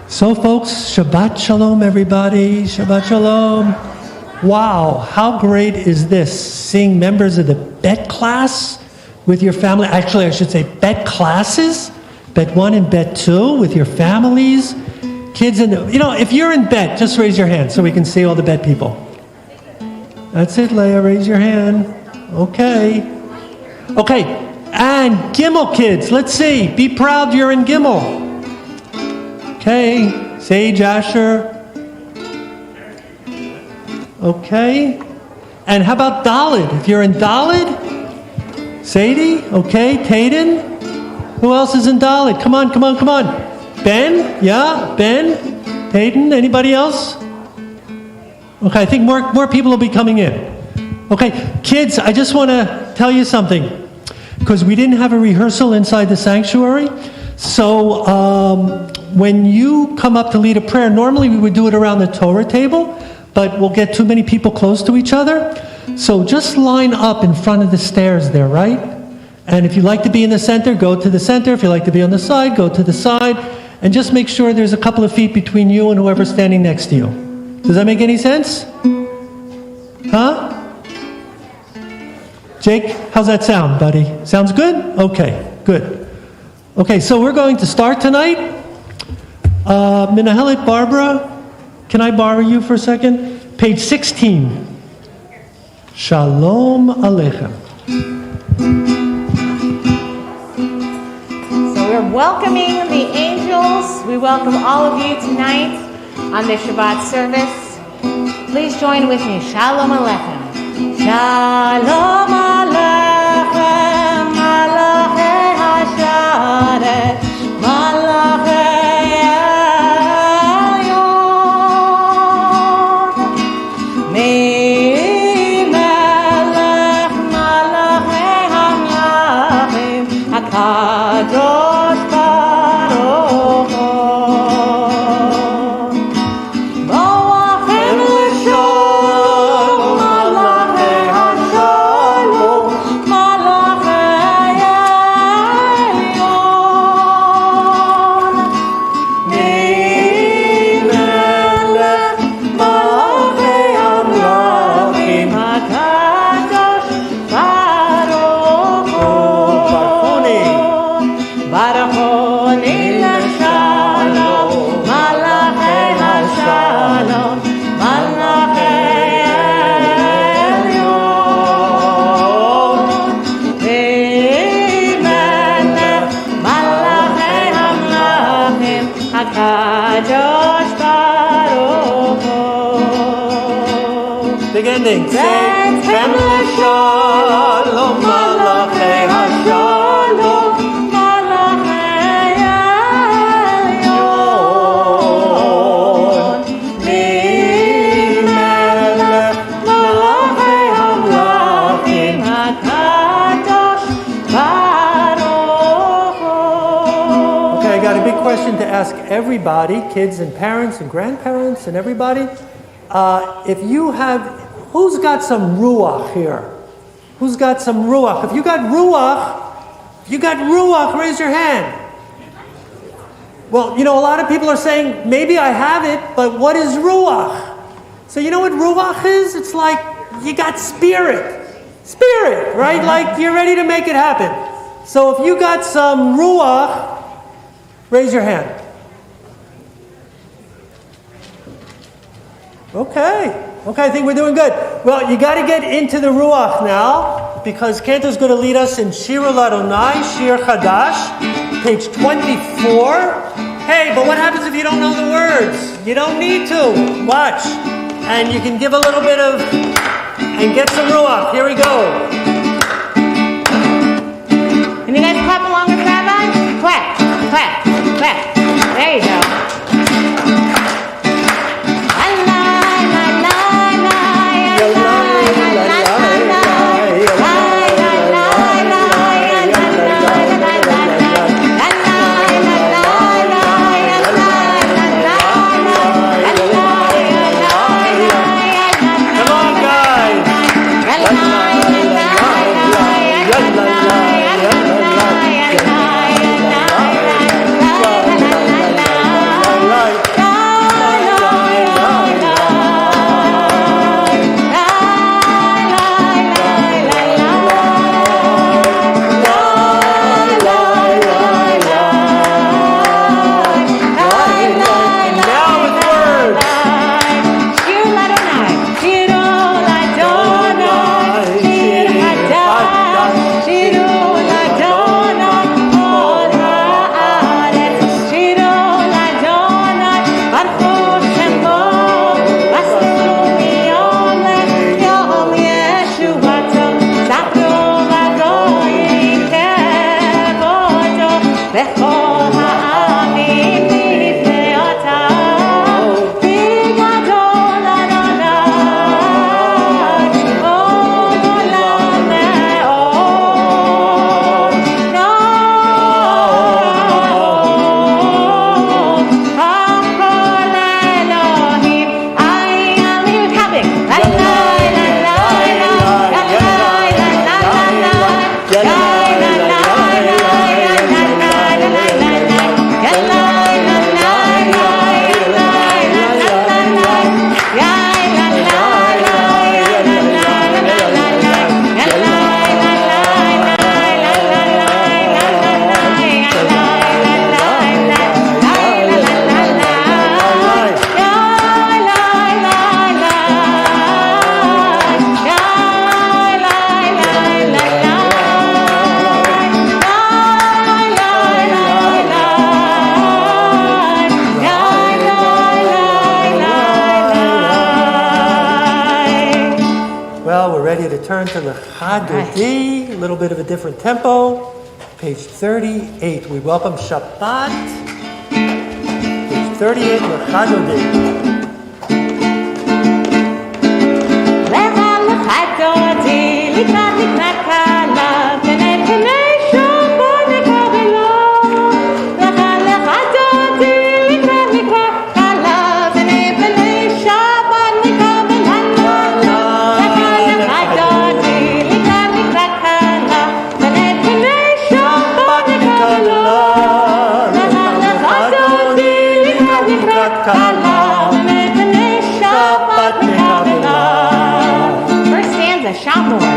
So folks, Shabbat Shalom everybody, Shabbat Shalom. Wow, how great is this? Seeing members of the Bet class with your family, actually I should say Bet classes, Bet 1 and Bet 2 with your families. Kids in the, if you're in Bet, just raise your hand so we can see all the Bet people. That's it, Leah, raise your hand. Okay, and Gimel kids, let's see, be proud you're in Gimel. Okay, Sage, Asher. Okay, and how about Dalit? If you're in Dalit, Sadie, okay, Tayden. Who else is in Dalit? Come on. Ben, yeah, Ben, Tayden, anybody else? Okay, I think more people will be coming in. Okay, kids, I just want to tell you something, because we didn't have a rehearsal inside the sanctuary, so when you come up to lead a prayer, normally we would do it around the Torah table, but we'll get too many people close to each other. So just line up in front of the stairs there, right? And if you like to be in the center, go to the center. If you like to be on the side, go to the side. And just make sure there's a couple of feet between you and whoever's standing next to you. Does that make any sense? Huh? Jake, how's that sound, buddy? Sounds good? Okay, good. Okay, so we're going to start tonight. Minahelet Barbara, can I borrow you for a second? Page 16. Shalom Aleichem. So we're welcoming the angels. We welcome all of you tonight on this Shabbat service. Please join with me. Shalom Aleichem. Shalom Aleichem. Malachei Hasharet. Malachei Big ending. Say, Shalom, Malachei HaShalom, Malachei Elyon, Mimelech, Malachei HaMlachim, HaKadosh Baruch Hu. Okay, I got a big question to ask everybody, kids and parents and grandparents and everybody. If you have, who's got some ruach here? Who's got some ruach? If you got ruach, raise your hand. Well, a lot of people are saying, maybe I have it, but what is ruach? So you know what ruach is? It's like you got spirit, right? Like you're ready to make it happen. So if you got some ruach, raise your hand. Okay, I think we're doing good. Well, you got to get into the Ruach now, because Cantor's going to lead us in Shir L'Adonai, Shir Chadash, page 24. Hey, but what happens if you don't know the words? You don't need to. Watch. And you can give a little bit of, and get some Ruach. Here we go. Can you guys clap along with Rabbi? Clap, clap, clap. There you go. Come on, guys. turn to Lecha Dodi, a little bit of a different tempo. Page 38. We welcome Shabbat. Page 38, Lecha Dodi. Lecha Dodi, likrat kala, penei Shabbat nekabela. Lecha Dodi, likrat kala, penei Shabbat nekabela. Lecha Dodi, likrat kala, penei Shabbat nekabela. Lecha Dodi, likrat kala, penei Shabbat nekabela. First stanza, Shamor.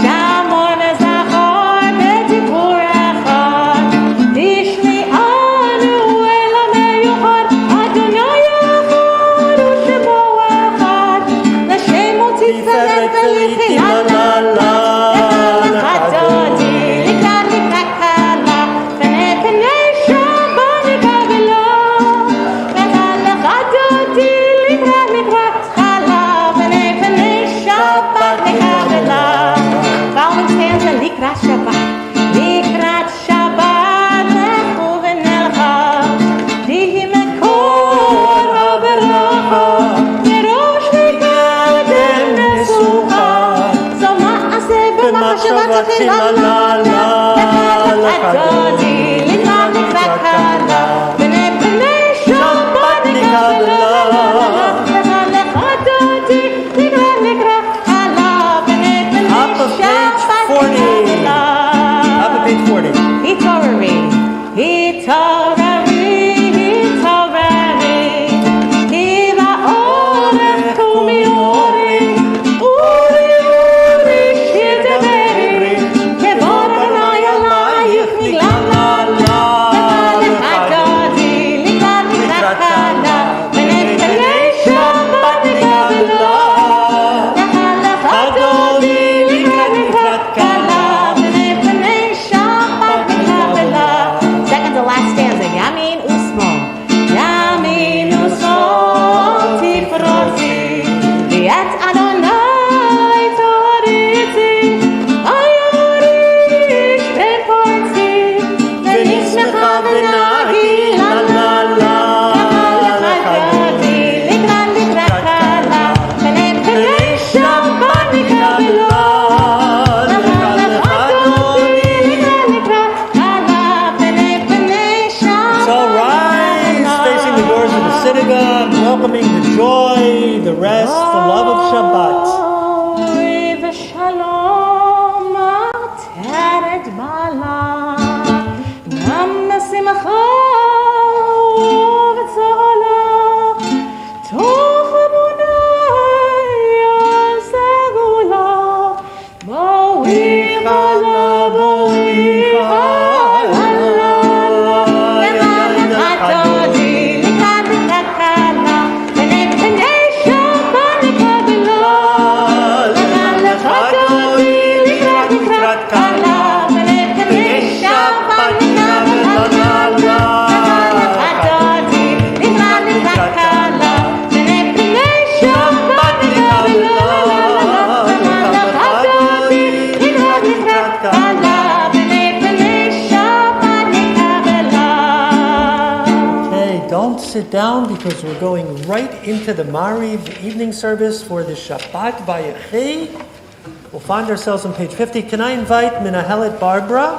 Shamor nezachor betibur echad. Tishli anu el hameyuchad. Adonai echad u'shemo echad. L'shemo tiferet v'lichila la la. Lecha Dodi, likrat kala, penei Shabbat nekabela. Lecha Dodi, likrat kala, penei Shabbat nekabela. Following stanza, likrat Shabbat, lechu v'nelcha. Tihi mekor ha'beracha, yerosh v'gadem nesucha. So ma'aseh b'machshavah tchila la la. Lecha Dodi, likrat kala, penei Shabbat nekabela. Lecha Dodi, likrat kala, penei Top of page 40. Top of page 40. Hitorari, hitorari, hitorari. Hiva orech umiori, uri uri shidaveri. Kevod Adonai alayich nigla la la. Lecha Dodi, likrat kala, penei Shabbat nekabela. Lecha Dodi, likrat kala, penei Shabbat nekabela. Second to last stanza, Yamin Usmo. Yamin Usmo tifrozi, v'et Adonai toriti, ayorish beforzi, v'nismecha v'nagi la la la. Lecha Dodi, likrat kala, penei Shabbat nekabela. Lecha Dodi, likrat kala, penei Shabbat. So rise, facing the doors of the synagogue, welcoming the joy, the rest, the love of Shabbat. Glory v'shalom ateret bala. Nam simcha v'tzola. Tov Adonai yasegula. Bo'icha la, bo'icha la la la. Lecha Dodi, likrat kala, penei Shabbat nekabela. Lecha Dodi, likrat kala, penei Shabbat nekabela. Lecha Dodi, likrat kala, penei Shabbat nekabela. Lecha Dodi, likrat kala, penei Shabbat nekabela. Okay, don't sit down because we're going right into the Mariv evening service for the Shabbat Vayechi. We'll find ourselves on page 50. Can I invite Menahelet Barbara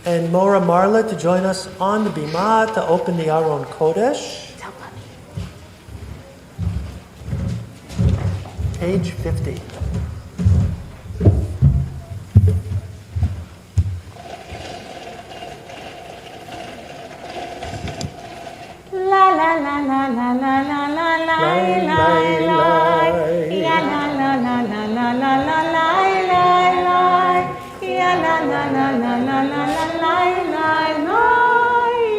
and Mora Marla to join us on the Bima to open the Aron Kodesh? Page 50. La la la la la la la la la la la. Ya la la la la la la la la la la. Ya la la la la la la la la la la.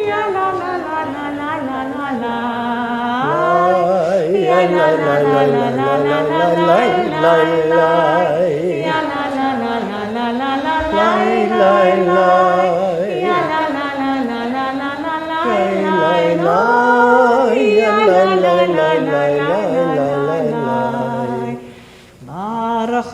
Ya la la la la la la la la. Ya la la la la la la la la la. Ya la la la la la la la la la. Ya la la la la la la la la la. Baruch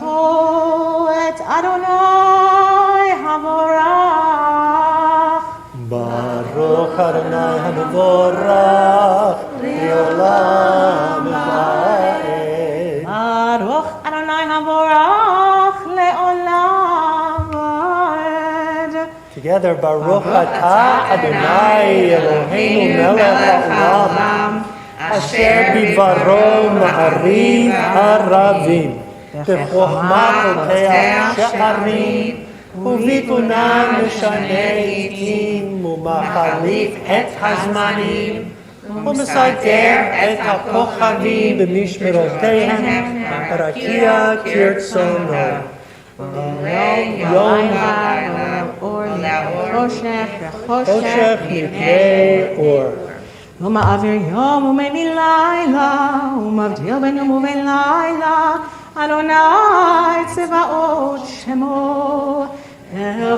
Baruch Adonai HaMevorach Le'olam Va'ed. Baruch Adonai Havorach Le'olam Va'ed. Together, Baruch Atah Adonai Eloheinu Melech HaOlam Asher Bidvaro Ma'ariv Haravim B'chokhmah Poteach She'arim U'vituna Meshane Itim U'machalif Et Hazmanim U'mesader Et HaKochavim B'mishmerotehem Barakia Kirtzono Yom Choshech Mipnei Or. ומעביר יום ומביא לילה, ומבדיל בין יום ובין לילה, אדוני צבאות שמו,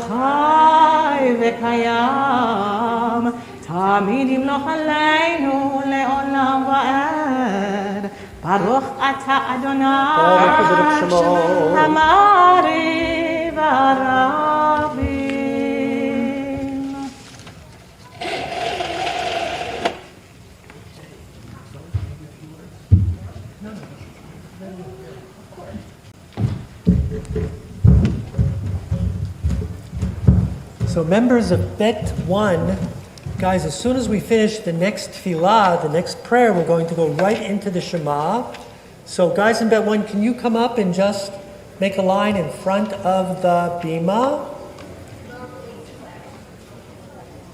חי וקיים, תמיד ימלוך עלינו לעולם ועד. ברוך אתה אדוני, המעריב הרבים. So members of Bet 1, guys, as soon as we finish the next tefillah, the next prayer, we're going to go right into the Shema. So guys in Bet 1, can you come up and just make a line in front of the bima?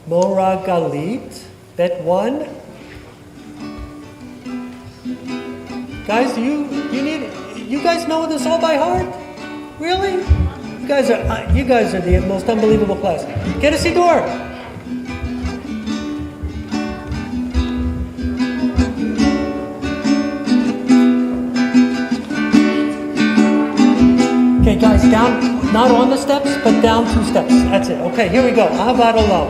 Mora Galit, Bet 1. Guys, you guys know this all by heart? Really? You guys are the most unbelievable class. Get a siddur. Okay, guys, down, not on the steps, but down 2 steps. That's it. Okay, here we go. Ahavat Olam.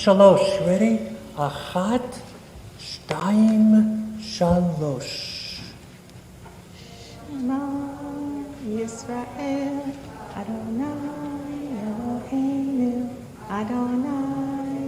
Shalosh, ready? Achat, shtayim, shalosh. Shema Yisrael, Adonai Eloheinu, Adonai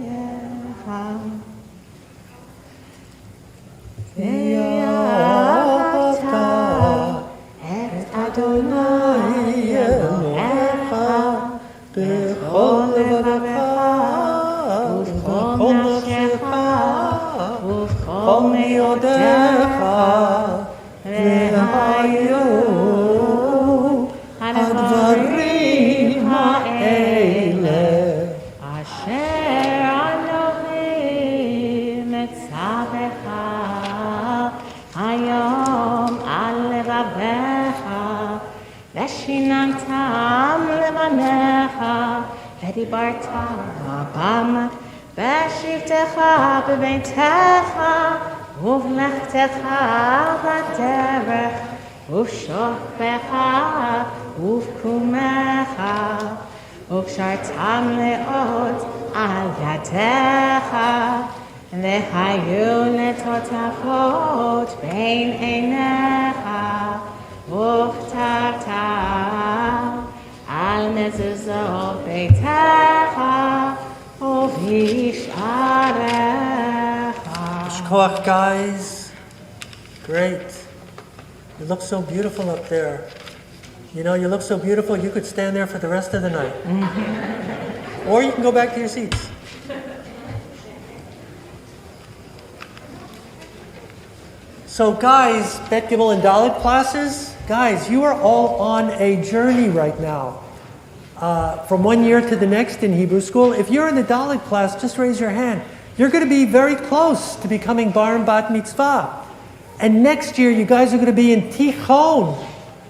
ודיברת בם בשבתך בביתך ובלכתך בדרך ובשוכבך ובקומך וקשרתם לאות על ידיך והיו לטוטפות בין עיניך וכתבת על מזוזות ביתך ובשעריך. Koach, guys. Great. You look so beautiful up there. You know, you look so beautiful, you could stand there for the rest of the night. Or you can go back to your seats. So guys, Bet Gimel and Dalet classes, guys, you are all on a journey right now. From one year to the next in Hebrew school. If you're in the Dalet class, just raise your hand. You're going to be very close to becoming Bar and Bat Mitzvah. And next year, you guys are going to be in Tichon,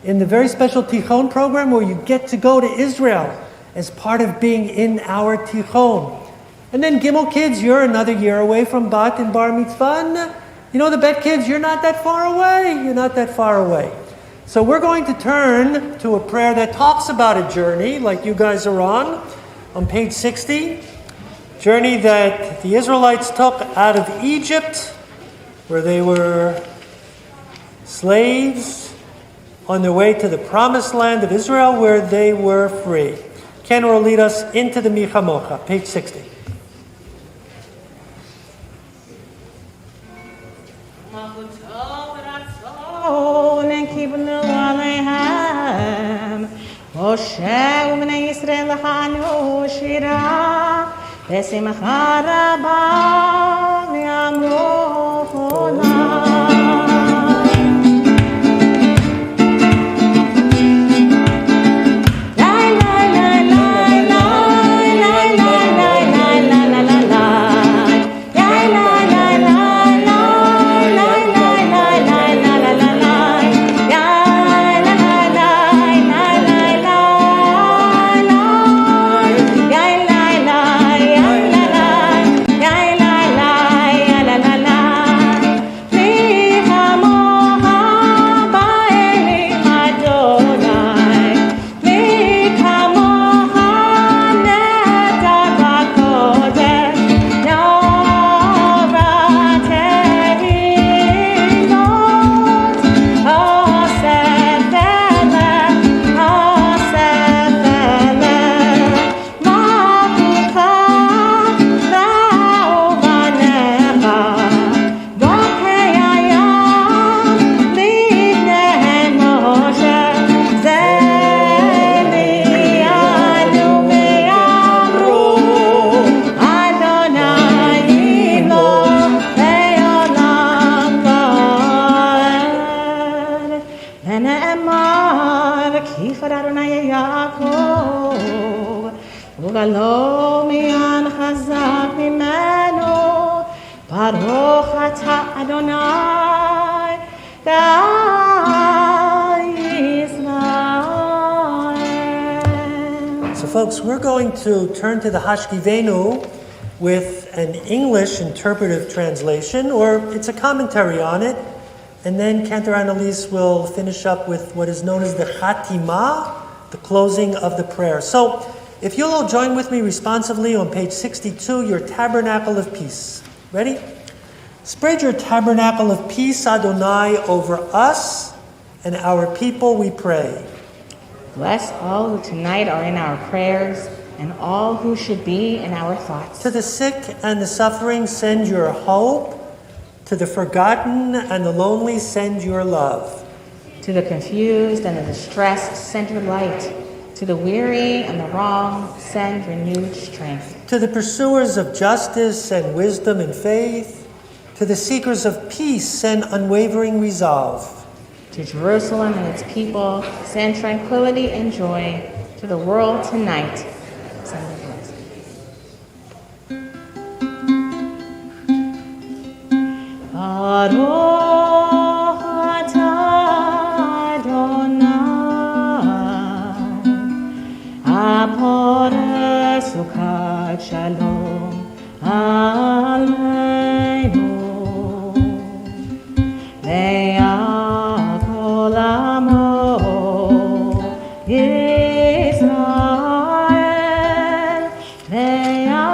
in the very special Tichon program where you get to go to Israel as part of being in our Tichon. And then Gimel kids, you're another year away from Bat and Bar Mitzvah. And you know, the Bet kids, you're not that far away. You're not that far away. So we're going to turn to a prayer that talks about a journey like you guys are on page 60. Journey that the Israelites took out of Egypt, where they were slaves, on their way to the promised land of Israel, where they were free. Ken will lead us into the Michamocha, page 60. משה ובני ישראל לחנו שירה בשמחה רבה ואמרו לה וגלו מען חזק ממנו ברוך אתה אדוני ישראל. So folks, we're going to turn to the Hashkivenu with an English interpretive translation, or it's a commentary on it, and then Cantor Annalise will finish up with what is known as the Chatima, the closing of the prayer. So if you'll all join with me responsively on page 62, your tabernacle of peace. Ready? Spread your tabernacle of peace, Adonai, over us and our people, we pray. Bless all who tonight are in our prayers and all who should be in our thoughts. To the sick and the suffering, send your hope. To the forgotten and the lonely, send your love. To the confused and the distressed, send your light. To the weary and the wrong, send renewed strength. To the pursuers of justice and wisdom and faith, to the seekers of peace, send unwavering resolve. To Jerusalem and its people, send tranquility and joy. To the world tonight, send the blessing. Baruch atah Adonai, Ahora sukat shalom aleinu ve'al kol amo Yisrael ve'al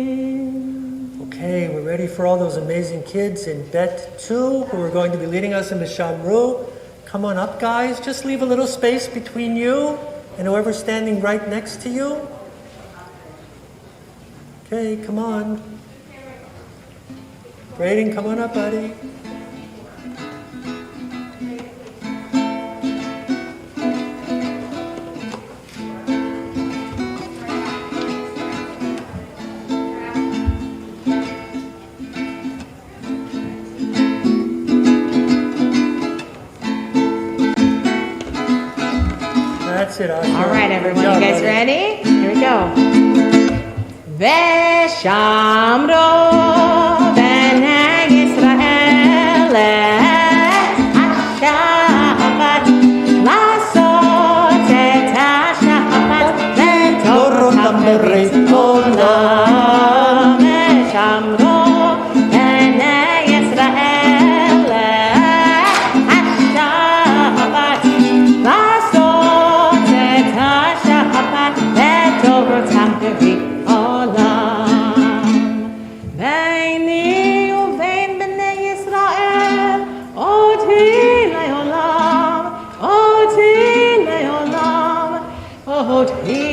Yerushalayim. Okay, we're ready for all those amazing kids in Bet 2 who are going to be leading us in the Shamru. Come on up, guys. Just leave a little space between you and whoever's standing right next to you. Okay, come on. Braden, come on up, buddy. That's it, Asha. All right, everyone, Good job, you guys buddy. ready? Here we go. Veshamro b'nei Yisrael hashabat lasot et hashabat le'torotam berit olam. Veshamro b'nei Yisrael hashabat lasot et hashabat le'torotam berit ביני ובין בני ישראל אותי לעולם, אותי לעולם, אותי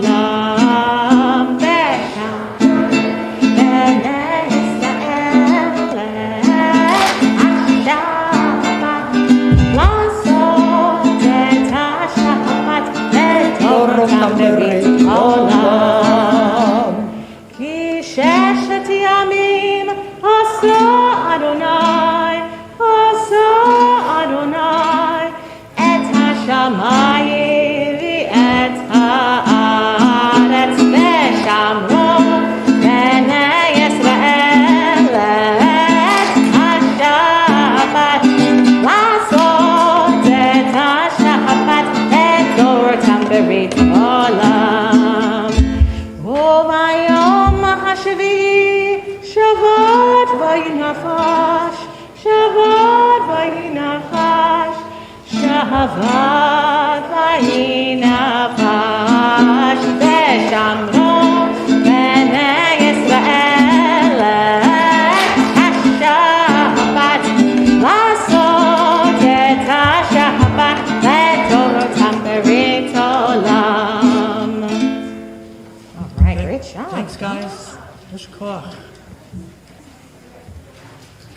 לעולם. בשם בני ישראל השבת לעשות את השבת לתורתם ברית עולם. כי ששת ימים עשה אדוני, עשה אדוני את השמיים ואת הארץ ושמרו בני ישראל את השבת לעשות את השבת לתורתם ברית עולם. וביום השביעי שבת וינפש, שבת וינפש, שבת וינפש, ושמרו בני ישראל השבת לעשות את השבת לתורתם ברית עולם. All right, great job. Thanks, guys. יישר כוח.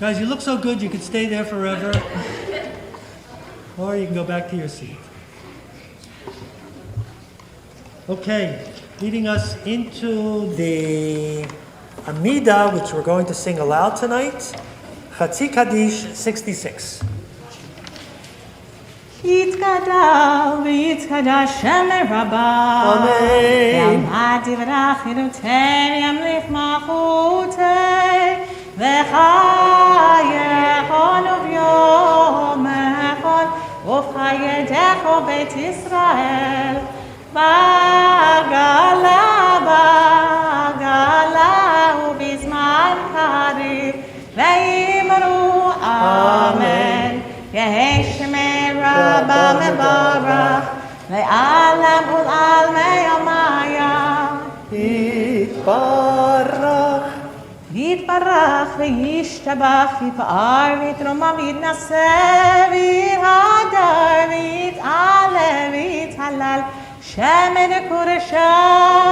Guys, you look so good, you could stay there forever. Or you can go back to your seat. Okay, leading us into the Amida, which we're going to sing aloud tonight. Chatzi Kaddish 66. יתגדל ויתקדש שם רבה. אמן. יעמד דברך חירותי ימליך מלכותי וחייכון וביומכון ובחייך בית ישראל בגלה בגלה ובזמן קריב ויאמרו אמן. יהי שמי רבה מברך לעלם ולעלמי יומיה. יתברך. יתברך וישתבח ויפאר ויתרומם ויתנשא ויתהדר ויתעלה ויתהלל שם קודשא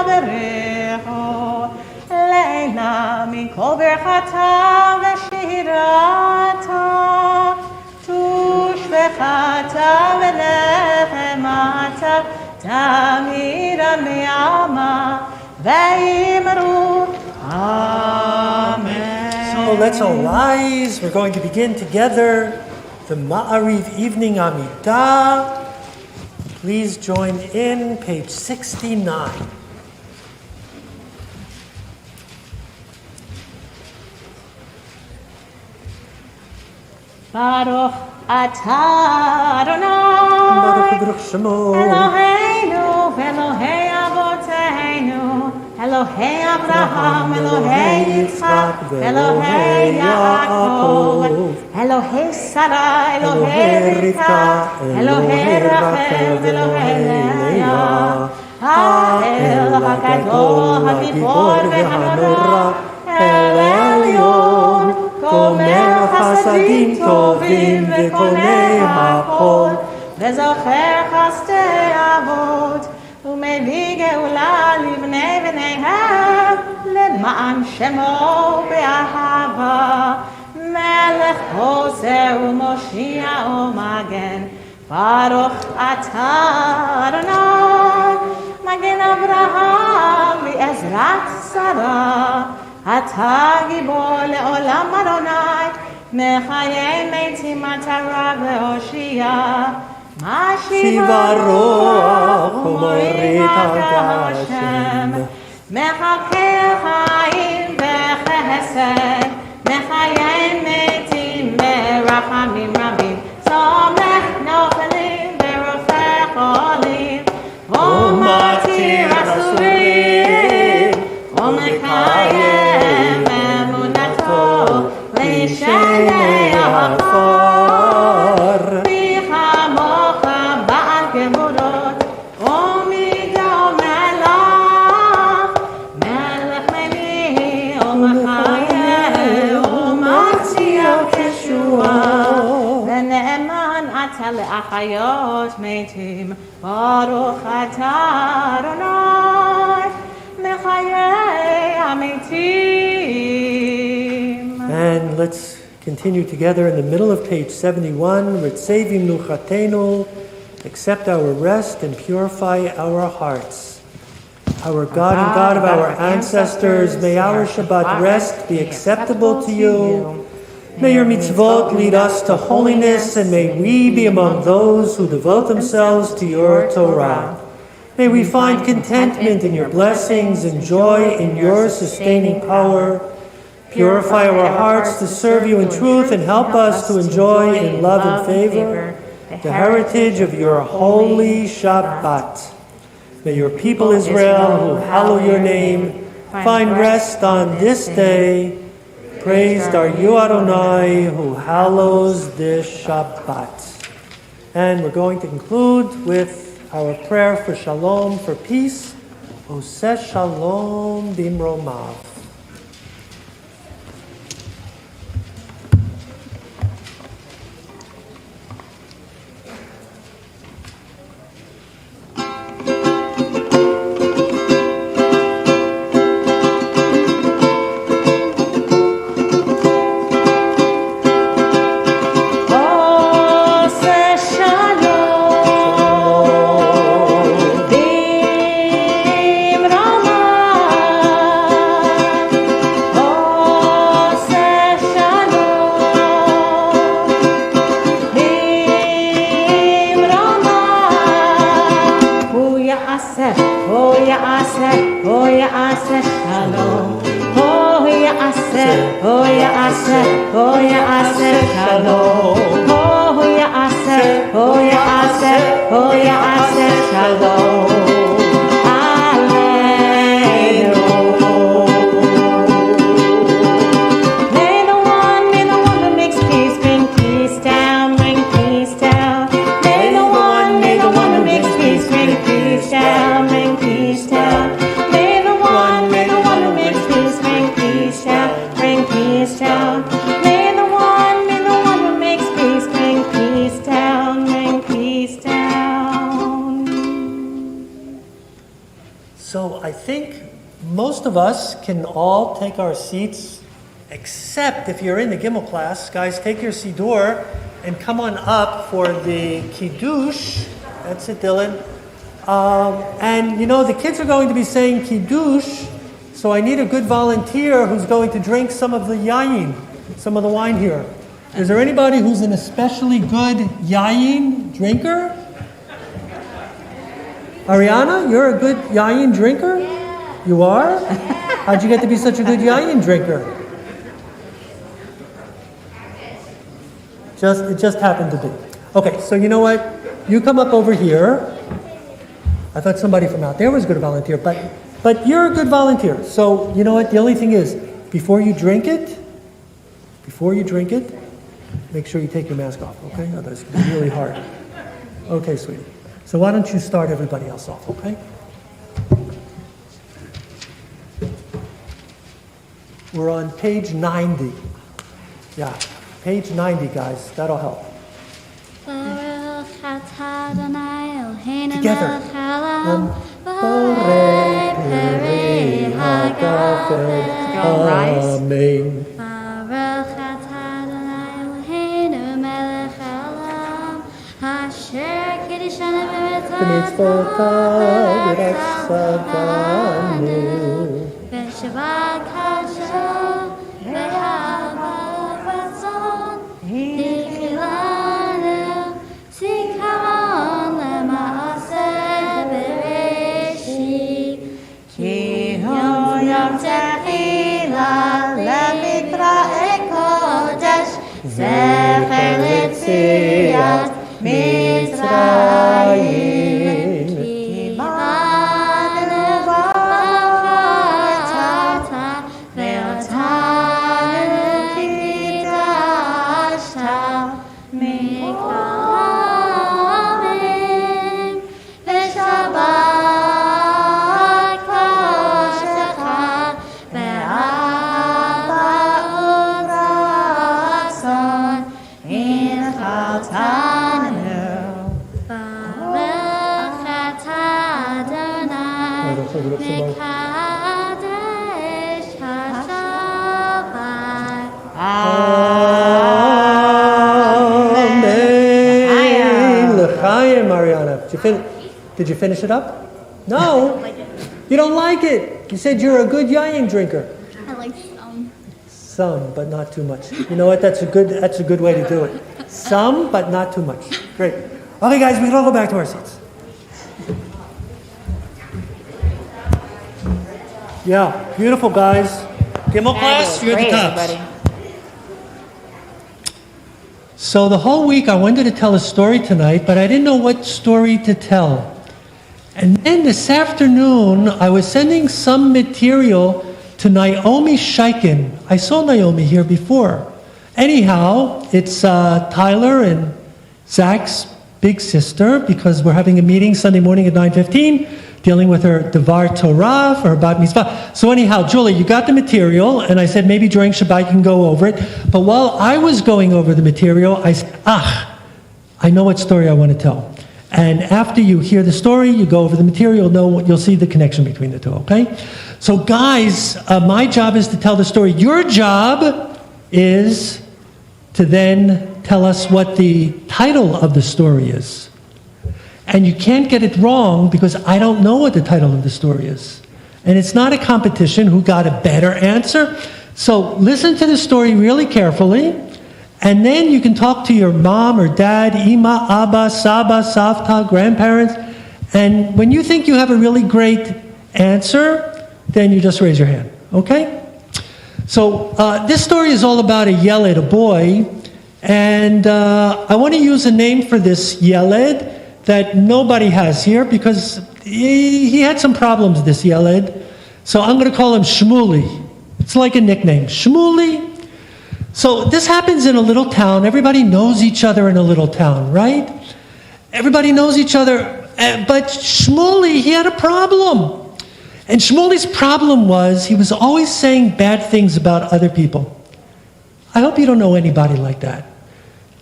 בריחו לעילה מכל ברכתה ושירתה תושבחתה ונחמתה תמירה מעלמה ויאמרו Amen. So let's all rise. We're going to begin together the Ma'ariv Evening Amidah. Please join in page 69. Baruch atah Baruch Adonai Baruch Shemo. Eloheinu Elohei Avoteinu Elohei Abraham Elohei Yitzchak Elohei Yaakov Elohei Sarah Elohei Rivka Elohei Rachel Elohei Leah האל הגדול הגיבור והנורא אל עליון גומר חסדים טובים וקונה הכל וזוכר חסדי אבות ומביא גאולה לבני בניהם למען שמו באהבה מלך עוזר ומושיע ומגן ברוך אתה אדוני מגן אברהם בעזרת שרה אתה גיבור לעולם אדוני מחיי מתים אתה רב להושיע משיב הרוח ומוריד הגשם מחכה חיים וחסד מחיי מתים ברחמים רבים סומך נופלים ורופא חולים ומתיר אסורים ומקיים אמונתו לשני עפר מי כמוך בעל גבורות ומידו מלך מלך מני ומחיה ומציע כשועה ונאמן אתה לאחיות מתים ברוך אתה אדוני מחיי המתים. And let's continue together in the middle of page 71. Ritzevim nuchatenu, accept our rest and purify our hearts. Our God and God of our ancestors, may our Shabbat rest be acceptable to you. May your mitzvot lead us to holiness, and may we be among those who devote themselves to your Torah. May we find contentment in your blessings and joy in your sustaining power. Purify our hearts to serve you in truth and help us to enjoy in love and favor the heritage of your holy Shabbat. May your people Israel, who hallow your name, find rest on this day. Praised are you, Adonai, who hallows this Shabbat. And we're going to conclude with our prayer for shalom, for peace. Oseh shalom bimromav. Of us can all take our seats, except if you're in the Gimel class. Guys, take your Siddur and come on up for the Kiddush. That's it, Dylan. And you know, the kids are going to be saying Kiddush, so I need a good volunteer who's going to drink some of the yayin, some of the wine here. Is there anybody who's an especially good yayin drinker? Ariana, you're a good yayin drinker? You are? How'd you get to be such a good yayin drinker? It just happened to be. Okay, so you know what? You come up over here. I thought somebody from out there was going to volunteer, but you're a good volunteer. So you know what? The only thing is, before you drink it, make sure you take your mask off, okay? Otherwise it's going to be really hard. Okay, sweetie. So why don't you start everybody else off, okay? We're on page 90. Yeah, page 90, guys. That'll help. Together. Amen. זכר ליציאת מצרים קיבלנו ואהבת ואותנו קידשת מקרבים לשבת קודשך באהבה ורצון הנחלתנו ברך אתה אדוני מקדש השבת. Amen. L'chaim, Mariana. Did you finish it up? No. You don't like it. You said you're a good yayin drinker. I like some. Some, but not too much. You know what? That's a good way to do it. Some, but not too much. Great. Okay, guys, we can all go back to our seats. Yeah, beautiful, guys. Gimel class, you're at the tops. So the whole week I wanted to tell a story tonight, but I didn't know what story to tell. And then this afternoon, I was sending some material to Naomi Sheikin. I saw Naomi here before. Anyhow, it's Tyler and Zach's big sister, because we're having a meeting Sunday morning at 9:15, dealing with her Devar Torah for her Bat Mitzvah. So anyhow, Julie, you got the material, and I said maybe during Shabbat you can go over it. But while I was going over the material, I said, I know what story I want to tell. And after you hear the story, you go over the material, you'll see the connection between the two, okay? So guys, my job is to tell the story. Your job is to then tell us what the title of the story is. And you can't get it wrong because I don't know what the title of the story is. And it's not a competition who got a better answer. So listen to the story really carefully, and then you can talk to your mom or dad, Ima, Abba, Saba, Savta, grandparents, and when you think you have a really great answer, then you just raise your hand, okay? So this story is all about a Yeled, a boy, and I want to use a name for this Yeled that nobody has here because he had some problems, this Yeled. So I'm going to call him Shmuli. It's like a nickname, Shmuli. So this happens in a little town. Everybody knows each other in a little town, right? Everybody knows each other, but Shmuli, he had a problem. And Shmuli's problem was he was always saying bad things about other people. I hope you don't know anybody like that.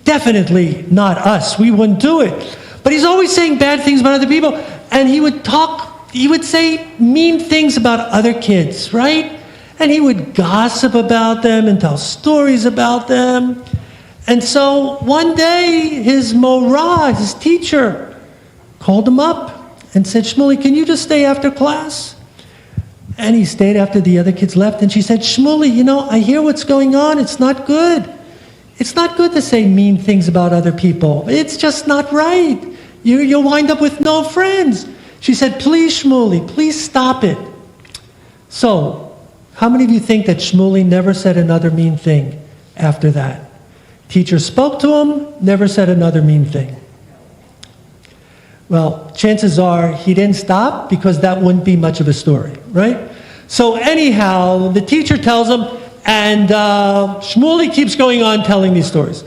Definitely not us. We wouldn't do it. But he's always saying bad things about other people, and he would say mean things about other kids, right? And he would gossip about them and tell stories about them. And so one day, his morah, his teacher, called him up and said, Shmuli, can you just stay after class? And he stayed after the other kids left, and she said, Shmuli, I hear what's going on. It's not good. It's not good to say mean things about other people. It's just not right. You'll wind up with no friends. She said, please, Shmuli, please stop it. So, how many of you think that Shmuli never said another mean thing after that? Teacher spoke to him, never said another mean thing. Well, chances are he didn't stop because that wouldn't be much of a story, right? So anyhow, the teacher tells him, and Shmuley keeps going on telling these stories.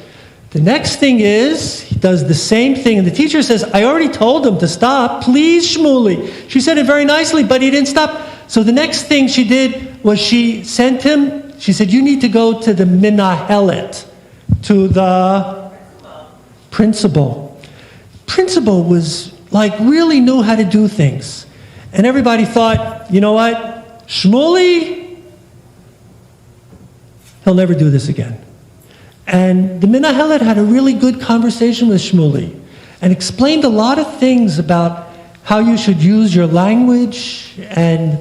The next thing is, he does the same thing, and the teacher says, I already told him to stop. Please, Shmuley. She said it very nicely, but he didn't stop. So the next thing she did was she sent him, she said, you need to go to the Minahelet, to the principal. Principal was like, really knew how to do things. And everybody thought, you know what, Shmuley, he'll never do this again. And the Minahelet had a really good conversation with Shmuley and explained a lot of things about how you should use your language. And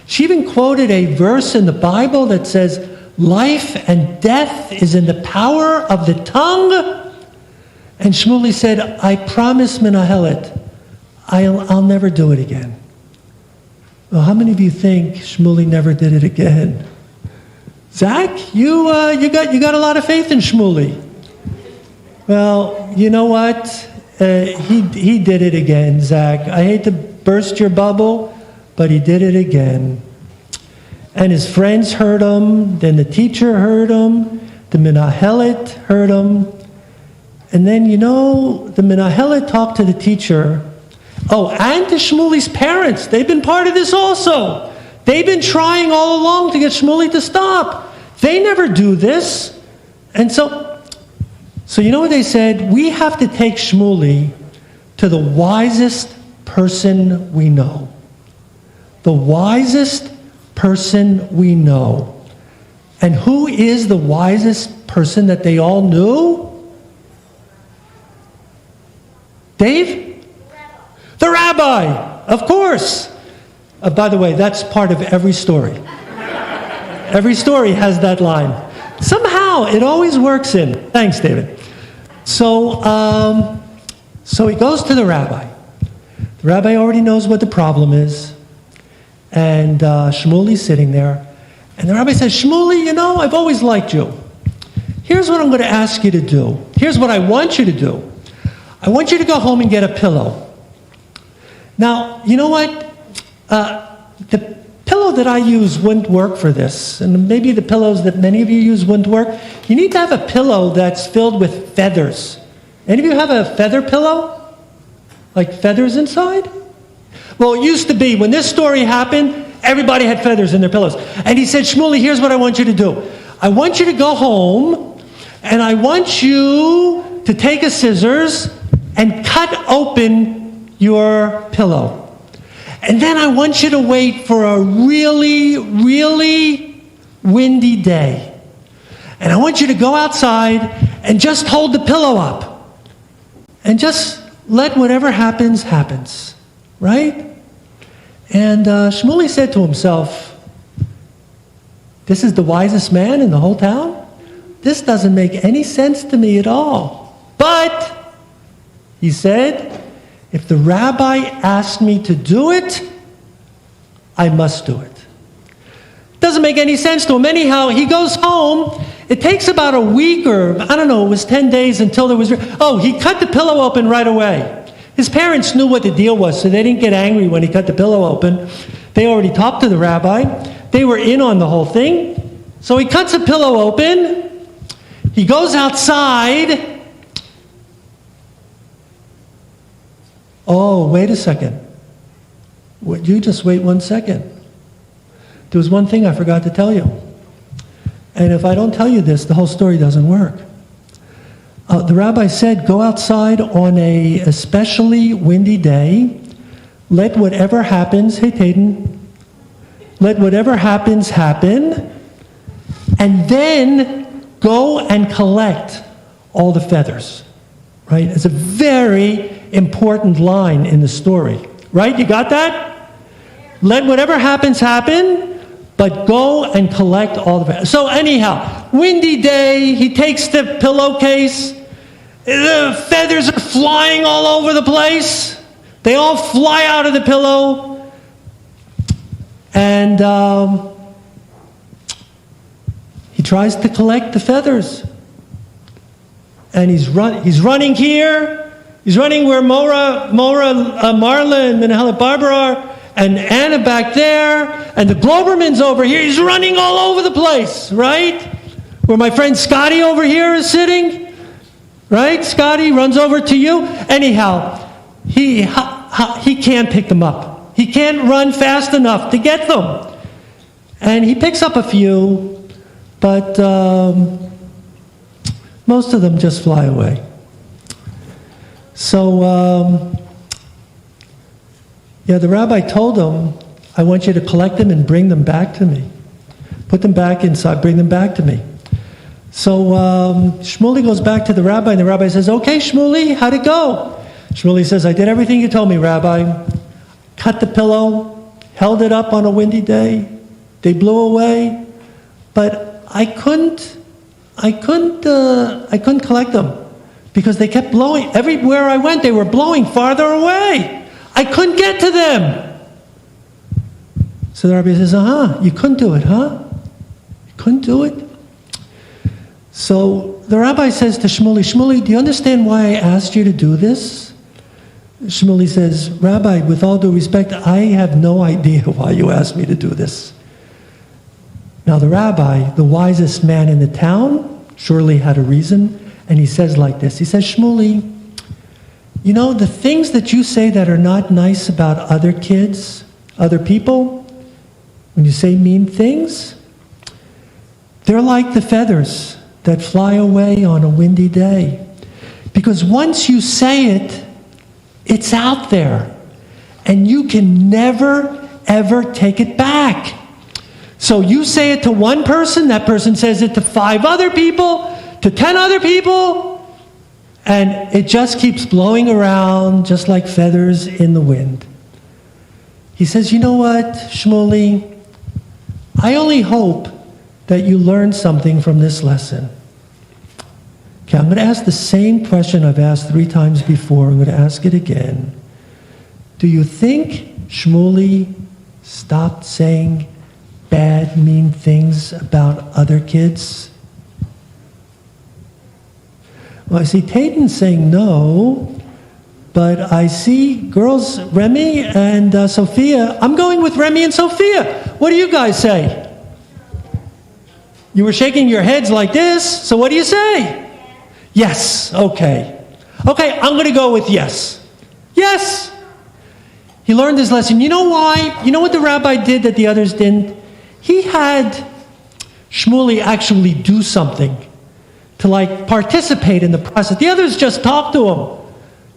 she even quoted a verse in the Bible that says, life and death is in the power of the tongue. And Shmuley said, I promise Minahelet, I'll never do it again. Well, how many of you think Shmuley never did it again? Zach, you got a lot of faith in Shmuley. Well, you know what? He did it again, Zach. I hate to burst your bubble, but he did it again. And his friends heard him, then the teacher heard him, the Minahelet heard him, and then, you know, the Minahelet talked to the teacher. Oh, and to Shmuley's parents. They've been part of this also. They've been trying all along to get Shmuley to stop. They never do this. And so you know what they said? We have to take Shmuley to the wisest person we know. The wisest person we know. And who is the wisest person that they all knew? Dave? The rabbi, of course. By the way, that's part of every story. Every story has that line. Somehow, it always works in. Thanks, David. So he goes to the rabbi. The rabbi already knows what the problem is. And Shmuley's sitting there. And the rabbi says, Shmuley, you know, I've always liked you. Here's what I'm going to ask you to do. Here's what I want you to do. I want you to go home and get a pillow. Now, you know what? The pillow that I use wouldn't work for this. And maybe the pillows that many of you use wouldn't work. You need to have a pillow that's filled with feathers. Any of you have a feather pillow? Like feathers inside? Well, it used to be, when this story happened, everybody had feathers in their pillows. And he said, Shmuley, here's what I want you to do. I want you to go home, and I want you to take a scissors and cut open your pillow. And then I want you to wait for a really, really windy day. And I want you to go outside and just hold the pillow up. And just let whatever happens, happens. Right? And Shmuley said to himself, this is the wisest man in the whole town? This doesn't make any sense to me at all. But, he said, if the rabbi asked me to do it, I must do it. Doesn't make any sense to him. Anyhow, he goes home. It takes about a week or, I don't know, it was 10 days until there was... Oh, he cut the pillow open right away. His parents knew what the deal was, so they didn't get angry when he cut the pillow open. They already talked to the rabbi. They were in on the whole thing. So he cuts the pillow open. He goes outside. Oh, wait a second. You just wait 1 second. There was one thing I forgot to tell you. And if I don't tell you this, the whole story doesn't work. The rabbi said, go outside on a especially windy day. Let whatever happens, hey Tayden, let whatever happens happen. And then go and collect all the feathers. Right? It's a very important line in the story. Right? You got that? Let whatever happens happen, but go and collect all the feathers. So anyhow, windy day, he takes the pillowcase. The feathers are flying all over the place. They all fly out of the pillow. And he tries to collect the feathers. and he's running here. He's running where Marla, and Helen Barbara are, and Anna back there, and the Globerman's over here. He's running all over the place, right? Where my friend Scotty over here is sitting, right? Scotty runs over to you. Anyhow, he can't pick them up. He can't run fast enough to get them. And he picks up a few, but most of them just fly away. So, the rabbi told him, I want you to collect them and bring them back to me. Put them back inside, bring them back to me. So Shmuley goes back to the rabbi, and the rabbi says, okay, Shmuley, how'd it go? Shmuley says, I did everything you told me, Rabbi. Cut the pillow, held it up on a windy day. They blew away, but I couldn't collect them because they kept blowing. Everywhere I went, they were blowing farther away. I couldn't get to them. So the rabbi says, you couldn't do it, huh? You couldn't do it? So the rabbi says to Shmuley, do you understand why I asked you to do this? Shmuley says, Rabbi, with all due respect, I have no idea why you asked me to do this. Now the rabbi, the wisest man in the town, surely had a reason, and he says like this. He says, Shmuley, you know, the things that you say that are not nice about other kids, other people, when you say mean things, they're like the feathers that fly away on a windy day. Because once you say it, it's out there, and you can never, ever take it back. So you say it to one person, that person says it to 5 other people, to 10 other people, and it just keeps blowing around just like feathers in the wind. He says, you know what, Shmuley, I only hope that you learn something from this lesson. Okay, I'm going to ask the same question I've asked 3 times before. I'm going to ask it again. Do you think Shmuley stopped saying bad, mean things about other kids? Well, I see Tayden saying no, but I see girls, Remy and Sophia. I'm going with Remy and Sophia. What do you guys say? You were shaking your heads like this, so what do you say? Yes, okay. Okay, I'm going to go with yes. Yes. He learned his lesson. You know why? You know what the rabbi did that the others didn't? He had Shmuley actually do something to participate in the process. The others just talked to him,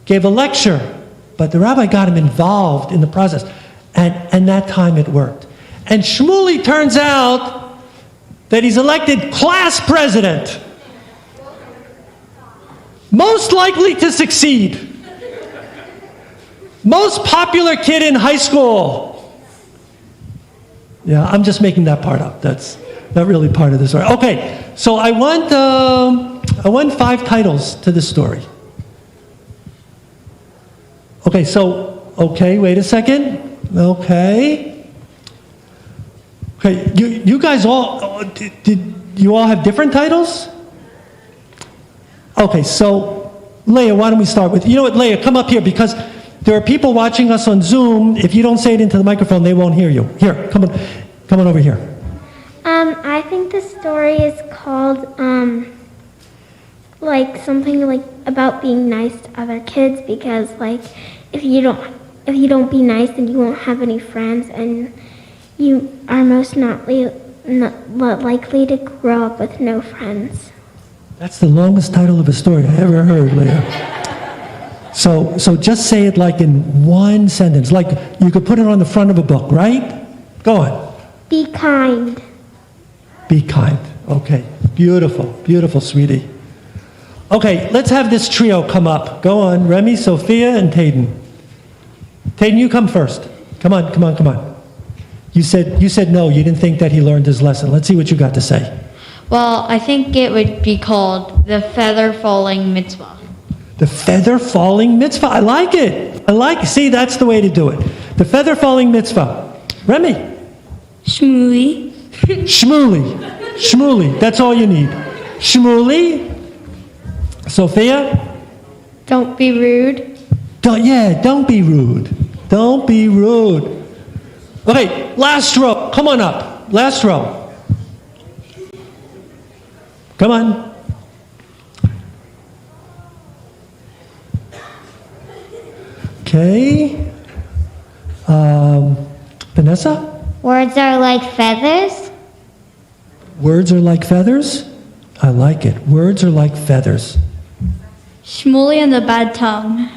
gave a lecture, but the rabbi got him involved in the process. And that time it worked. And Shmuley turns out that he's elected class president. Most likely to succeed. Most popular kid in high school. Yeah, I'm just making that part up. That's not really part of the story. Okay, so I want 5 titles to this story. Okay, wait a second. Okay, you guys all, did you all have different titles? Okay, so Leah, why don't we start with, you know what, Leah, come up here because there are people watching us on Zoom. If you don't say it into the microphone, they won't hear you. Here, come on over here. I think the story is called, something about being nice to other kids because, if you don't be nice, then you won't have any friends, and you are most not likely to grow up with no friends. That's the longest title of a story I ever heard, Leah. So just say it in one sentence. You could put it on the front of a book, right? Go on. Be kind. Be kind. Okay. Beautiful. Beautiful, sweetie. Okay, let's have this trio come up. Go on. Remy, Sophia, and Tayden. Tayden, you come first. Come on. You said no. You didn't think that he learned his lesson. Let's see what you got to say. Well, I think it would be called the feather falling mitzvah. The feather falling mitzvah. I like it. See, that's the way to do it. The feather falling mitzvah. Remy. Shmuley. Shmuley. That's all you need. Shmuley. Sophia? Don't be rude. Don't be rude. Don't be rude. Okay, last row. Come on up. Last row. Come on. Okay. Vanessa? Words are like feathers. Words are like feathers? I like it. Words are like feathers. Shmuley and the bad tongue.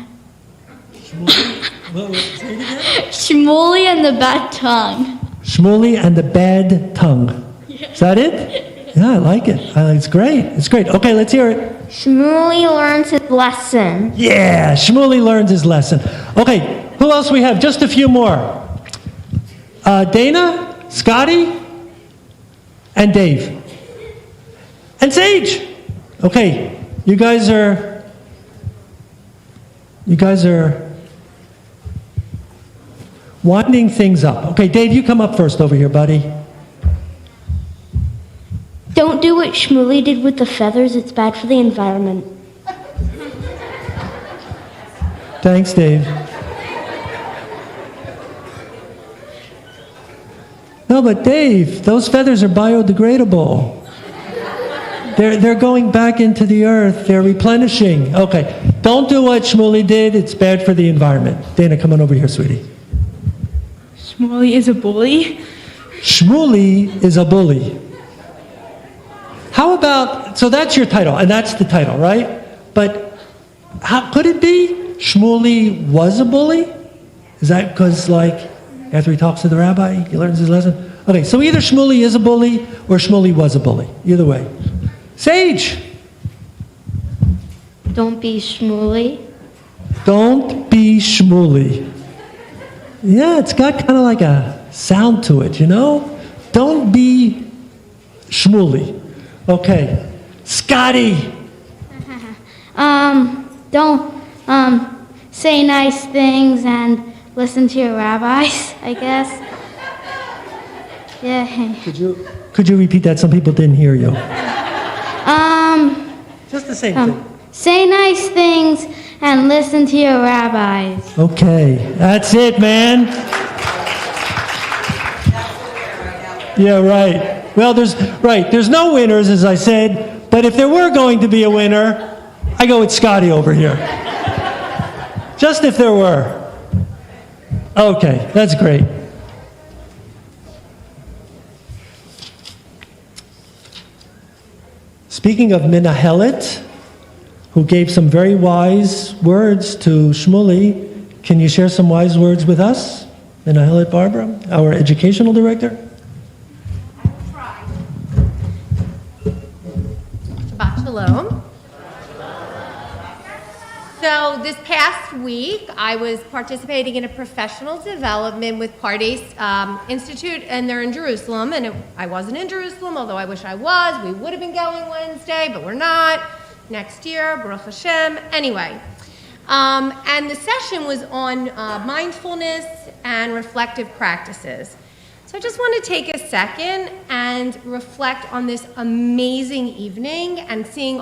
Shmuley and the bad tongue. Shmuley and the bad tongue. Is that it? Yeah, I like it. It's great. It's great. Okay, let's hear it. Shmuley learns his lesson. Yeah, Shmuley learns his lesson. Okay, who else we have? Just a few more. Dana, Scotty, and Dave. And Sage. Okay, you guys are winding things up. Okay, Dave, you come up first over here, buddy. Don't do what Shmuley did with the feathers. It's bad for the environment. Thanks, Dave. No, but Dave, those feathers are biodegradable. They're going back into the earth. They're replenishing. Okay, don't do what Shmuley did. It's bad for the environment. Dana, come on over here, sweetie. Shmuley is a bully. Shmuley is a bully. How about, so that's your title, and that's the title, right? But how could it be Shmuley was a bully? Is that because, like, after he talks to the rabbi, he learns his lesson? Okay, so either Shmuley is a bully or Shmuley was a bully. Either way. Sage! Don't be Shmuley. Don't be Shmuley. Yeah, it's got kind of like a sound to it, you know? Don't be Shmuley. Okay. Scotty! Don't say nice things and listen to your rabbis, I guess. Yeah. Could you repeat that? Some people didn't hear you. Just the same thing. Say nice things and listen to your rabbis. Okay, that's it, man. Yeah, right. Well, there's no winners, as I said, but if there were going to be a winner, I go with Scotty over here. Just if there were. Okay, that's great. Speaking of Minahelet, who gave some very wise words to Shmuley, can you share some wise words with us? Minahelet Barbara, our educational director. I will try. Shabbat Shalom. So this past week, I was participating in a professional development with Pardes Institute, and they're in Jerusalem. And I wasn't in Jerusalem, although I wish I was. We would have been going Wednesday, but we're not. Next year, Baruch Hashem. Anyway, and the session was on mindfulness and reflective practices. So I just want to take a second and reflect on this amazing evening and seeing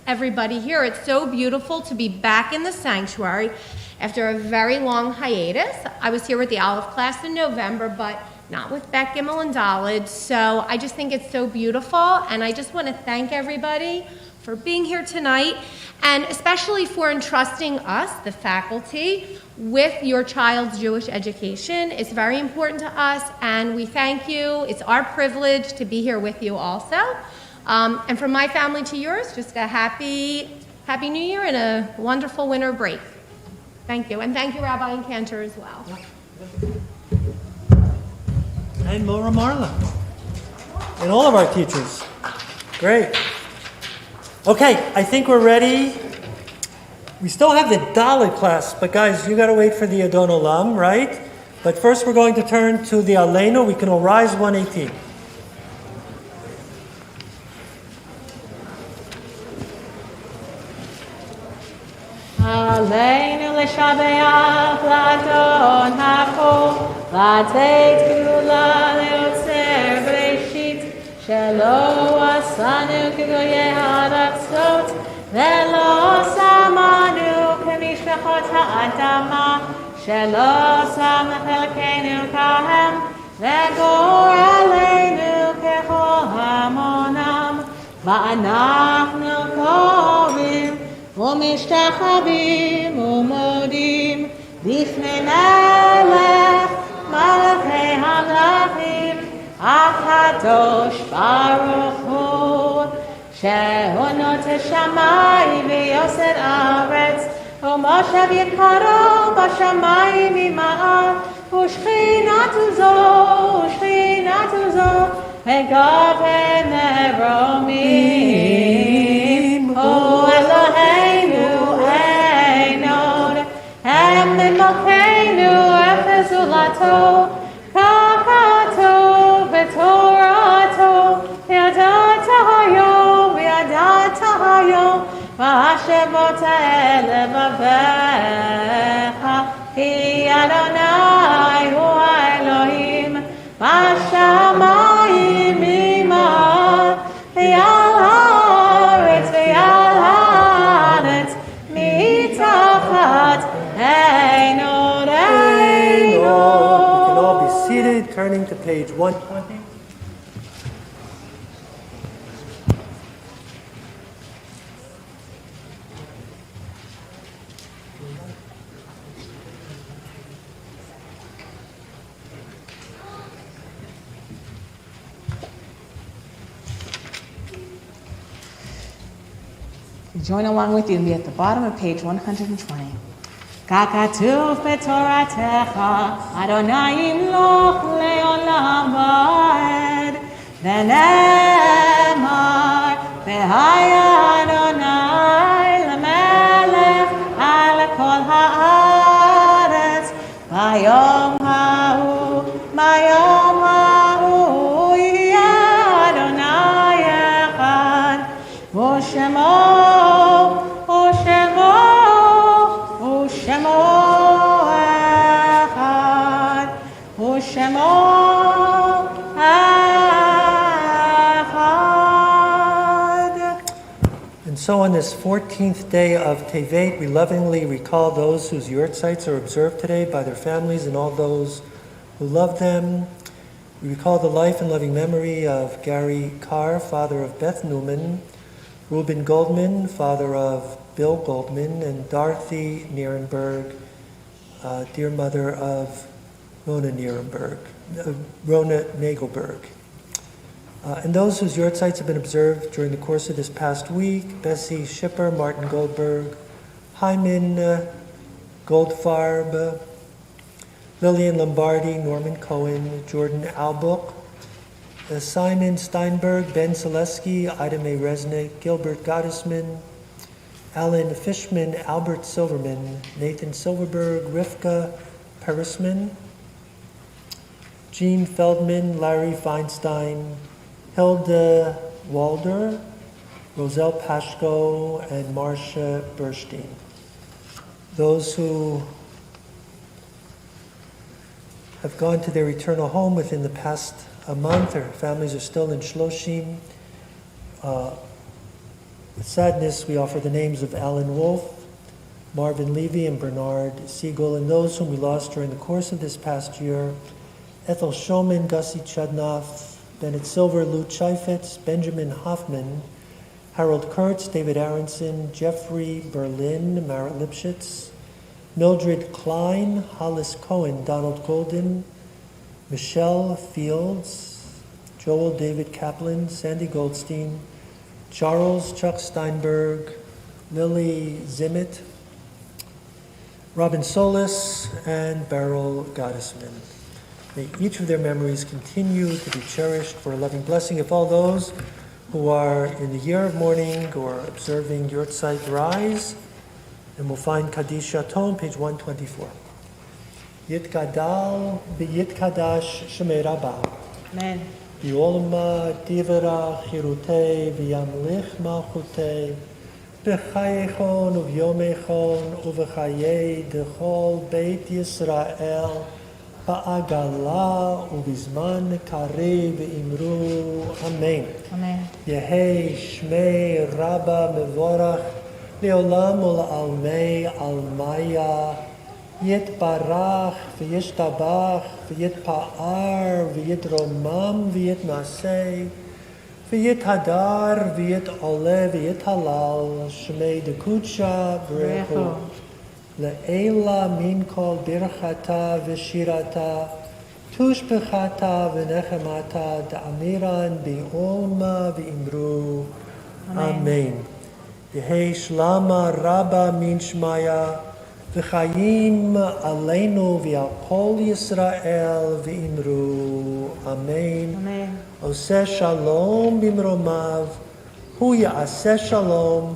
everybody here. It's so beautiful to be back in the sanctuary after a very long hiatus. I was here with the Aleph class in November, but not with Bet Gimel and Daled. So I just think it's so beautiful, and I just want to thank everybody for being here tonight, and especially for entrusting us, the faculty, with your child's Jewish education. It's very important to us, and we thank you. It's our privilege to be here with you also. And from my family to yours, just a happy New Year and a wonderful winter break. Thank you. And thank you, Rabbi and Cantor, as well. And Mora Marla. And all of our teachers. Great. Okay, I think we're ready. We still have the Dalit class, but guys, you got to wait for the Adon Olam, right? But first we're going to turn to the Aleinu. We can all rise 118. Aleinu l'shabeach l'adon ha'kol, l'ateit gdula le'otzer b'reishit, shelo asanu k'goyei ha'aratzot, ולא שמענו כמשפחות האדמה, שלא שם חלקנו כהם, וגורלנו ככל המונם. ואנחנו קוראים ומשתחווים ומודים לפני מלך מלכי המלכים, הקדוש ברוך הוא, שהונות השמיים ויוסד הארץ, ומושב יקרו בשמיים ממעל, ושכינתו זו, וגפן מרומים. הוא אלוהינו אין עוד, הם ממלכנו אפס זולתו, כך כתוב בתורתו, וידעת היום, והשבות אל לבביך, כי אדוני הוא האלוהים, בשמיים ממעל, ועל הארץ מתחת, אין עוד. You can all be seated, turning to page 120. Join along with you and be at the bottom of page 120. ככתוב בתורתך, אדוני ימלוך לעולם ועד, ונאמר, והיה אדוני למלך על כל הארץ, ביום ההוא יהיה אדוני אחד, ושמו אחד, ושמו אחד. And so on this 14th day of Tevet, we lovingly recall those whose yurtzites are observed today by their families and all those who love them. We recall the life and loving memory of Gary Carr, father of Beth Newman, Reuben Goldman, father of Bill Goldman, and Dorothy Nierenberg, dear mother of Rona Nagelberg. And those whose yurtzites have been observed during the course of this past week: Bessie Schipper, Martin Goldberg, Hyman Goldfarb, Lillian Lombardi, Norman Cohen, Jordan Albuck, Simon Steinberg, Ben Selesky, Ida Mae Resnick, Gilbert Gottesman, Alan Fishman, Albert Silverman, Nathan Silverberg, Rivka Perisman, Jean Feldman, Larry Feinstein, Hilda Walder, Roselle Pashko, and Marcia Burstein. Those who have gone to their eternal home within the past month, their families are still in Shloshim. With sadness, we offer the names of Alan Wolf, Marvin Levy, and Bernard Siegel, and those whom we lost during the course of this past year: Ethel Shulman, Gussie Chudnoff, Bennett Silver, Lou Chaifetz, Benjamin Hoffman, Harold Kurtz, David Aronson, Jeffrey Berlin, Mara Lipschitz, Mildred Klein, Hollis Cohen, Donald Golden, Michelle Fields, Joel David Kaplan, Sandy Goldstein, Charles Chuck Steinberg, Lily Zimmett, Robin Solis, and Beryl Gottesman. May each of their memories continue to be cherished for a loving blessing. If all those who are in the year of mourning or observing Yurtzeit rise, and we'll find Kaddish Tome, page 124. Yitkadal v'yitkadash shemei Rabbah. Amen. V'olma divera chirutei v'yamlich malchutei b'chayechon uv'yomechon uv'chayei dechol Beit Yisrael ba'agala uv'izman karev imru. Amen. Amen. Yehei shmei Rabba mevorach לעולם ולעלמי עלמיה, יתברך וישתבח ויתפאר ויתרומם ויתנשא ויתהדר ויתעלה ויתהלל שמי דקודשא ברכו לעילה מן כל ברכתה ושירתה תושבחתה ונחמתה דאמירן בעולמה ואמרו אמן. יהי שלמה רבה מן שמיה וחיים עלינו ועל כל ישראל ואמרו אמן. אמן. עושה שלום במרומיו, הוא יעשה שלום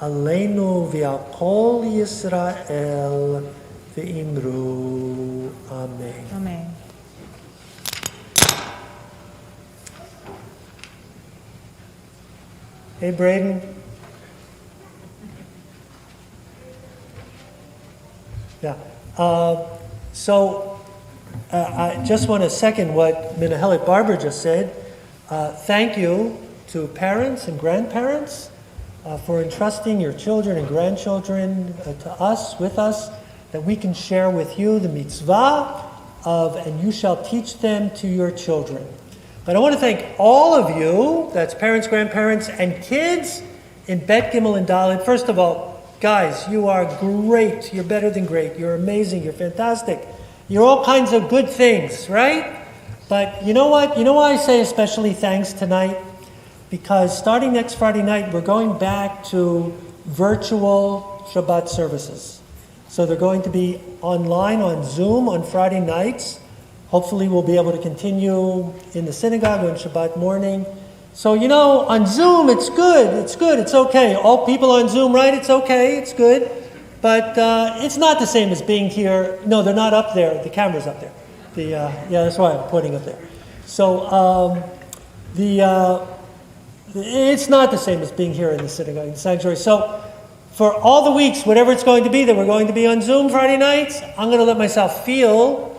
עלינו ועל כל ישראל ואמרו אמן. Amen. Hey, Braden. Yeah. I just want to second what Minahelit Barber just said. Thank you to parents and grandparents for entrusting your children and grandchildren to us, with us, that we can share with you the mitzvah of, and you shall teach them to your children. But I want to thank all of you, that's parents, grandparents, and kids in Bet Gimel and Dalet. First of all, guys, you are great. You're better than great. You're amazing. You're fantastic. You're all kinds of good things, right? But you know what? You know why I say especially thanks tonight? Because starting next Friday night, we're going back to virtual Shabbat services. So they're going to be online on Zoom on Friday nights. Hopefully we'll be able to continue in the synagogue on Shabbat morning. So, you know, on Zoom, it's good. It's good. It's okay. All people on Zoom, right? It's okay. It's good. But it's not the same as being here. No, they're not up there. The camera's up there. Yeah, that's why I'm pointing up there. So it's not the same as being here in the synagogue, in the sanctuary. So for all the weeks, whatever it's going to be, that we're going to be on Zoom Friday nights, I'm going to let myself feel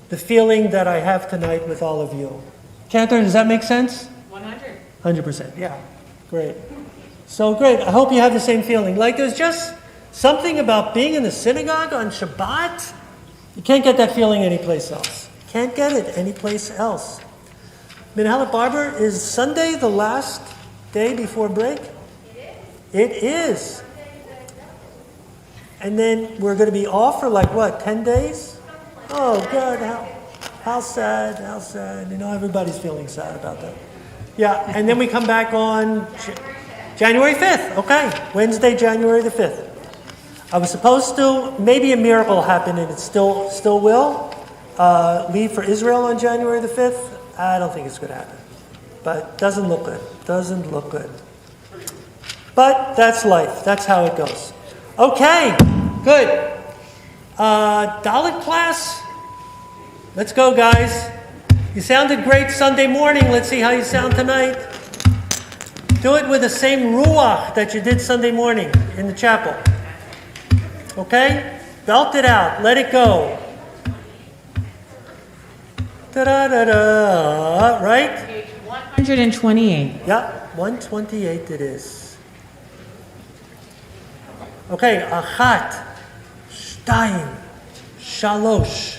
the feeling that I have tonight with all of you. Catherine, does that make sense? 100%, yeah. Great. So great. I hope you have the same feeling. Like there's just something about being in the synagogue on Shabbat. You can't get that feeling anyplace else. Can't get it anyplace else. Minahelit Barber, is Sunday the last day before break? It is. And then we're going to be off for like what, 10 days? Oh, God, how sad, how sad. You know, everybody's feeling sad about that. Yeah, and then we come back on January 5th. Okay, Wednesday, January the 5th. I was supposed to, maybe a miracle happened and it still will, leave for Israel on January the 5th. I don't think it's going to happen. But doesn't look good. Doesn't look good. But that's life. That's how it goes. Okay, good. Dalit class? Let's go, guys. You sounded great Sunday morning. Let's see how you sound tonight. Do it with the same ruach that you did Sunday morning in the chapel. Okay? Belt it out. Let it go. Da-da-da-da. Right? Page 128. Yeah, 128 it is. Okay, achat, shtayim, shalosh.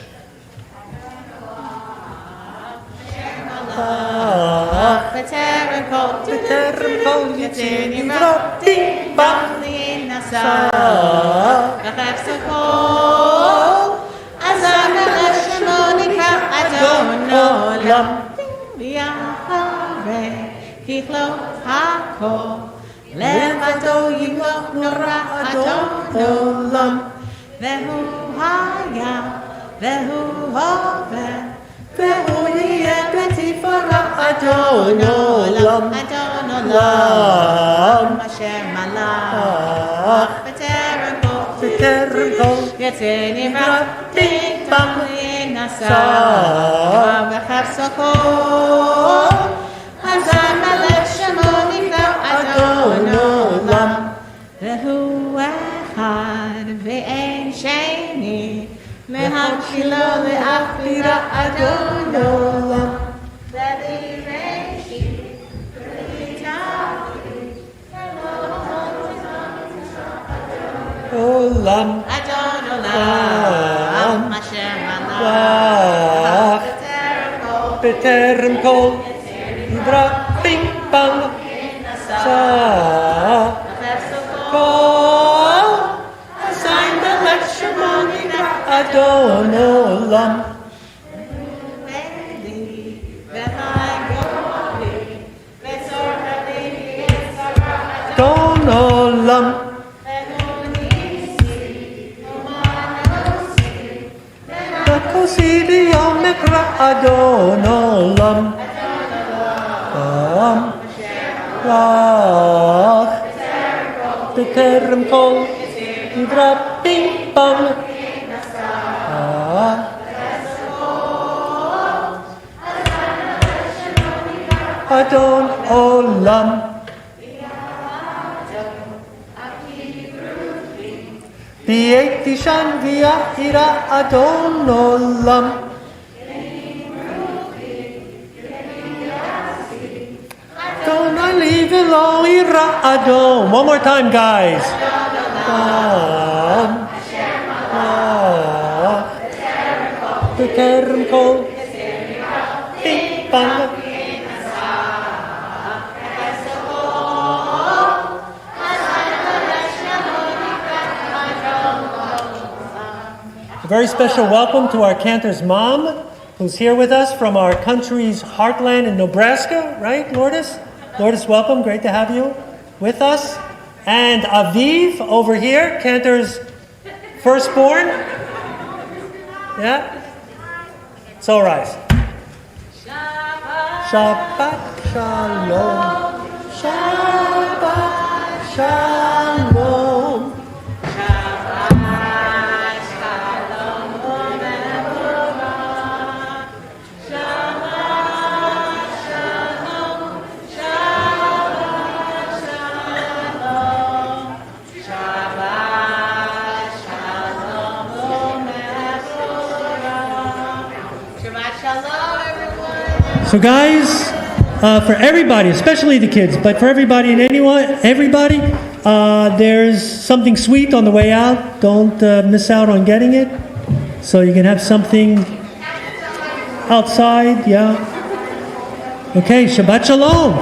בטרם כל יצא נברתי לי נסע וחפשו כל עזר לשמו נקרא אדון עולם ויחרי ככלות הכל לבדו ימלוך נורא אדון עולם והוא היה והוא עובד והוא יהיה בתפארת אדון עולם אדון עולם אשר מלך בטרם כל יצא נברתי נסע וחפשו כל עזר מלך שמו נקרא אדון עולם והוא אחד ואין שני מהבשילו לאחבירה אדון עולם olam. Adon olam. Hashem Lach. B'terem kol. Nivra bing bang. Sa. Kol. Zayin melech shemo nivra Adon olam. Adon olam. Nakosidi yom nekra Adon olam. Lach. B'terem kol. Nivra bing bang. Adon olam. V'yet tishan v'yahira Adon olam. Don't I leave it low ira Adon. One more time, guys. B'terem kol. Bing bang. A very special welcome to our cantor's mom, who's here with us from our country's heartland in Nebraska, right, Lourdes? Lourdes, welcome. Great to have you with us. And Aviv over here, cantor's firstborn. Yeah? So rise. Shabbat shalom. Shabbat shalom. So guys, for everybody, especially the kids, but for everybody and everybody, there's something sweet on the way out. Don't miss out on getting it. So you can have something outside, yeah. Okay, Shabbat Shalom.